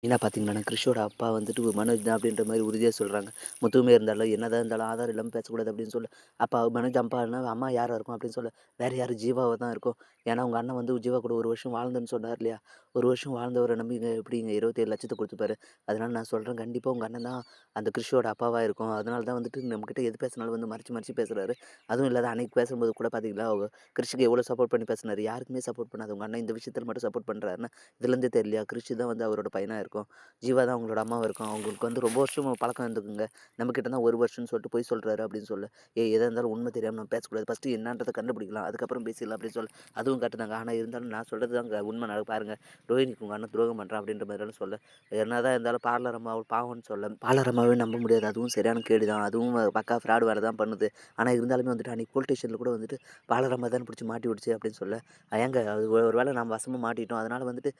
என்ன பார்த்தீங்கன்னா, கிறிஷோட அப்பா வந்துட்டு ஒரு மனோஜ் தான் அப்படின்ற மாரி உறுதியா சொல்றாங்க. முத்துவுமே இருந்தாலும், என்னதான் இருந்தாலும் ஆதாரம் இல்லாம பேசக்கூடாது அப்படின்னு சொல்ல, அப்பா மனோஜ் அப்பான்னா, அம்மா யாரா இருக்கும் அப்படின்னு சொல்ல, வேற யாரு ஜீவாவா தான் இருக்கும். ஏன்னா உங்க அண்ணன் வந்து ஜீவா கூட 1 வருஷம் வாழ்ந்தேன்னு சொன்னார் இல்லையா? 1 வருஷம் வாழ்ந்தவர நம்பி இங்க எப்படிங்க 27,00,000 குடுத்துப்பாரு. அதனால நான் சொல்றேன், கண்டிப்பா உங்க அண்ணன் தான் அந்த கிறிஷோட அப்பாவா இருக்கும். அதனால தான் வந்துட்டு நம்மகிட்ட எது பேசினாலும் வந்து மறைச்சு மறைச்சு பேசுறாரு. அதுவும் இல்லாத அன்னைக்கு பேசும்போது கூட பார்த்தீங்களா, கிறிஷுக்கு எவ்வளோ சப்போர்ட் பண்ணி பேசினாரு. யாருக்குமே சப்போர்ட் பண்ணாத உங்க அண்ணன் இந்த விஷயத்துல மட்டும் சப்போர்ட் பண்றாருன்னா, இதுலேருந்தே தெரியலையா? கிறிஷ் தான் வந்து அவரோட பையனா இருக்கும். ஜீவா தான் அவங்களோட அம்மாவா இருக்கும். அவங்களுக்கு வந்து ரொம்ப வருஷம் பழக்கம் இருந்துக்குங்க. நம்மகிட்ட தான் 1 வருஷம்னு சொல்லிட்டு பொய் சொல்றாரு அப்படின்னு சொல்ல, எதா இருந்தாலும் உண்மை தெரியாம நம்ம பேசக்கூடாது. ஃபர்ஸ்ட்டு என்னான்றத கண்டுபிடிக்கலாம். அதுக்கப்புறம் பேசிடலாம் அப்படின்னு சொல்ல, அதுவும் கரெக்ட்டு தாங்க. ஆனா இருந்தாலும் நான் சொல்றது தாங்க உண்மை. பாருங்க, ரோஹினிக்கு உங்க அண்ணன் துரோகம் பண்றான் அப்படின்ற மாதிரிலாம் சொல்ல, என்னதான் இருந்தாலும் பார்லர் அம்மா அவள் பாவம்ன்னு சொல்ல, பார்லர் அம்மாவே நம்ப முடியாது. அதுவும் சரியான கேடு தான். அதுவும் பக்கா ஃப்ராட் வேலை தான் பண்ணுது. ஆனா இருந்தாலுமே வந்துட்டு அன்னைக்கு போலீஸ் ஸ்டேஷன்ல கூட வந்துட்டு பார்லர் அம்மா தானே பிடிச்சு மாட்டி விட்டுச்சு அப்படின்னு சொல்ல, ஏங்க அது ஒரு வேளை நம்ம வசமா மாட்டிட்டோம். அதனால வந்துட்டு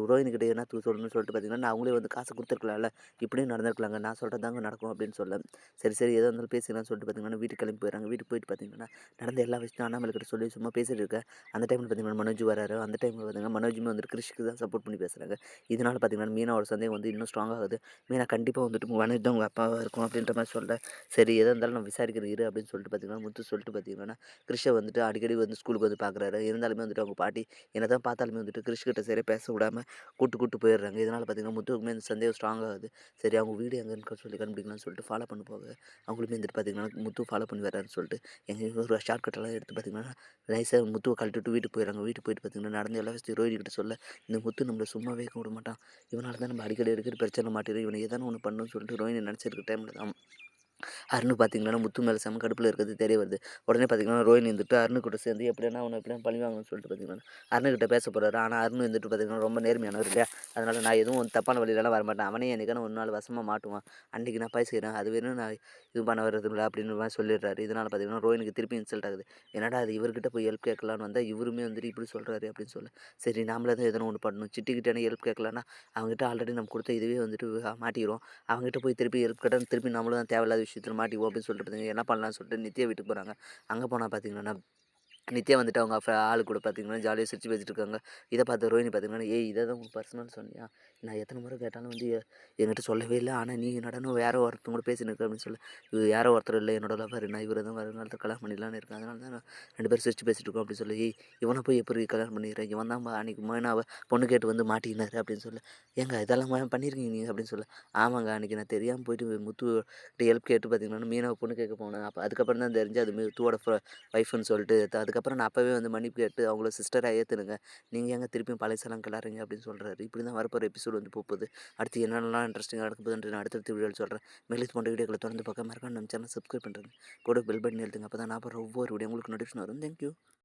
ரோஹினி கிட்ட என்ன சொல்லணும்னு சொல்லிட்டு பார்த்தீங்கன்னா, நான் அவங்களே வந்து காசு குடுத்துருக்கலாம்ல. இப்படியும் நடந்திருக்கலாங்க. நான் சொல்றது தாங்க நடக்கும் அப்படின்னு சொல்ல, சரி, சரி எதா இருந்தாலும் பேசிக்கலாம்னு சொல்லிட்டு பார்த்தீங்கன்னா, வீட்டுக்கு கிளம்பி போயிடுறாங்க. வீட்டுக்கு போயிட்டு பார்த்தீங்கன்னா, நடந்த எல்லா விஷயத்தையும் அண்ணாமலை கிட்ட சொல்லி சும்மா பேசிட்டு இருக்கேன். அந்த டைம்ல பார்த்தீங்கன்னா, மனோஜ் வராரு. அந்த டைம்ல பார்த்தீங்கன்னா, மனோஜுமே வந்துட்டு கிரிஷ்க்கு தான் சப்போர்ட் பண்ணி பேசுறாங்க. இதனால பார்த்தீங்கன்னா, மீனாவோட சந்தேகம் வந்து இன்னும் ஸ்ட்ராங் ஆகுது. மீனா கண்டிப்பா வந்துட்டு மனோஜ் தான் உங்க அப்பாவா இருக்கும் அப்படின்ற மாரி சொல்ல, சரி எதா இருந்தாலும் நான் விசாரிக்கிறேன் இரு அப்படின்னு சொல்லிட்டு பார்த்தீங்கன்னா, முத்து சொல்லிட்டு பார்த்தீங்கன்னா, கிரிஷ வந்துட்டு அடிக்கடி வந்து ஸ்கூலுக்கு வந்து பார்க்குறாரு. இருந்தாலுமே வந்துட்டு அவங்க பாட்டி என்னதான் பார்த்தாலுமே வந்துட்டு கிரிஷ் கிட்ட சரியா பேச விடாம கூட்டு போயிடுறாங்க. இதனால பார்த்தீங்கன்னா, முத்துவுக்குமே இந்த சந்தேகம் ஸ்ட்ராங் ஆகுது. சரி அவங்க வீடு எங்கன்னு சொல்லி கண்டுபிடிக்கலாம்னு சொல்லிட்டு ஃபாலோ பண்ண போக, அவங்களுமே வந்துட்டு பார்த்தீங்கன்னா, முத்து ஃபாலோ பண்ணி வராருன்னு சொல்லிட்டு, எங்கேயோ ஒரு ஷார்ட்கட்டெல்லாம் எடுத்து பார்த்தீங்கன்னா, நைஸா முத்துவ கழட்டிவிட்டு வீட்டுக்கு போயிடுறாங்க. வீட்டுக்கு போயிட்டு பார்த்தீங்கன்னா, நடந்த எல்லா விஷயத்தையும் ரோஹினி கிட்ட சொல்ல, இந்த முத்து நம்மள சும்மாவே இருக்க விட மாட்டான். இவனால தான் நம்ம அடிக்கடி பிரச்சனை மாட்டிரும். இவன ஏதான ஒண்ணு பண்ணணும்னு சொல்லிட்டு ரோஹினி நினச்சிருக்க டைம்ல தான் அருண் பார்த்தீங்கன்னா, முத்து மேல செம கடுப்புல இருக்கிறது தெரிய வருது. உடனே பார்த்தீங்கன்னா, ரோஹினி இருந்துட்டு அருண் கூட சேர்ந்து எப்படியானா அவன எப்படியாவது பழி வாங்கணும்னு சொல்லிட்டு பார்த்தீங்கன்னா, அருண்கிட்ட பேச போறாரு. ஆனா அருண் வந்துட்டு பார்த்தீங்கன்னா, ரொம்ப நேர்மையானவர் இல்லையா? அதனால நான் எதுவும் தப்பான வழியிலலாம் வரமாட்டேன். அவனே என்னைக்கான ஒரு நாள் வசமா மாட்டுவான். அன்னைக்கு நான் பேசிக்கிறேன். அது வேணும் நான் இது பண்ண வர்றதில்ல அப்படின்ற மாரி சொல்லிடுறாரு. இதனால பார்த்தீங்கன்னா, ரோஹினிக்கு திருப்பி இன்சல்ட் ஆகுது. என்னடா அது இவர்கிட்ட போய் ஹெல்ப் கேட்கலான்னு வந்தா, இவருமே வந்துட்டு இப்படி சொல்றாரு அப்படின்னு சொல்ல, சரி நாமளே தான் எதனா ஒண்ணு பண்ணணும். சிட்டிக்கிட்டேனே ஹெல்ப் கேட்கலான்னா, அவங்ககிட்ட ஆல்ரெடி நம்ம குடுத்த இதுவே வந்துட்டு மாட்டிக்கிறோம். அவங்ககிட்ட போய் திருப்பி ஹெல்ப் கேட்டா திருப்பி நம்மளும் தான் தேவையில்லாத விஷயத்துல மாட்டிக்குவோம் அப்படின்னு சொல்லிட்டு பார்த்தீங்கன்னா, என்ன பண்ணலாம்னு சொல்லிட்டு நித்யா வீட்டுக்கு போறாங்க. அங்க போனா பார்த்தீங்கன்னா, நித்யா வந்துட்டு அவங்க ஆளு கூட பார்த்தீங்கன்னா, ஜாலியா சிரிச்சு பேசிட்டு இருக்காங்க. இத பார்த்த ரோஹினி பார்த்தீங்கன்னா, "ஏய் இத தான் உனக்கு பர்சனல்னு சொன்னியா? நான் எத்தன முறை கேட்டாலும் வந்து என்கிட்ட சொல்லவே இல்ல. ஆனா நீ என்னடான்னா வேற ஒருத்தவங்க கூட பேசின்னு இருக்க" அப்படின்னு சொல்ல, "இவரு யாரோ ஒருத்தர் இல்ல என்னோட லவ்வர். நான் இவர தான் வருங்காலத்துல கல்யாணம் பண்ணிக்கலான்னு இருக்கேன். அதனால தான் நான் 2 பேரும் சிரிச்சு பேசிட்டு இருக்கோம்" அப்படின்னு சொல்லி, "ஏய் இவன போய் எப்படி கல்யாணம் பண்ணிக்கிற? இவன் தான் அன்னைக்கு மீனாவ பொண்ணு கேட்டு வந்து மாட்டிக்கினாரு" அப்படின்னு சொல்ல, "ஏங்க இதெல்லாம் பண்ணியிருக்கீங்க நீங்க" அப்படின்னு சொல்ல, "ஆமாங்க அன்னைக்கு நான் தெரியாம போயிட்டு முத்து கிட்ட ஹெல்ப் கேட்டு பார்த்தீங்கன்னா, மீனாவ பொண்ணு கேட்க போனேன். அதுக்கப்புறம் தான் தெரிஞ்சு அது முத்துவோட ஒய்ஃப்ன்னு சொல்லிட்டு, அதுக்கப்புறம் நான் அப்பவே வந்து மன்னிப்பு கேட்டு அவங்கள சிஸ்டரா ஏத்துனுங்க. நீங்க ஏங்க திருப்பியும் பழசெல்லாம் கிளறீங்க அப்படின்னு சொல்றாரு. இப்படி தான் வரப்போற எபிசோட் வந்து போப்போது. அடுத்து என்னென்னலாம் இன்ட்ரஸ்டிங்கா நடக்க போகுதுன்ட்டு நான் அடுத்தடுத்த வீடியோல சொல்றேன். மேலும் இது போன்ற வீடியோக்கள தொடர்ந்து பார்க்க மறக்காம நம்ம சேனல் சப்ஸ்கிரைப் பண்றேங்க. கூட பெல் பட்டன் அழுத்துங்க. அப்பதான் நான் போடுற ஒவ்வொரு வீடியோ உங்களுக்கு நோட்டிஃபிகேஷன் வரும். Thank you.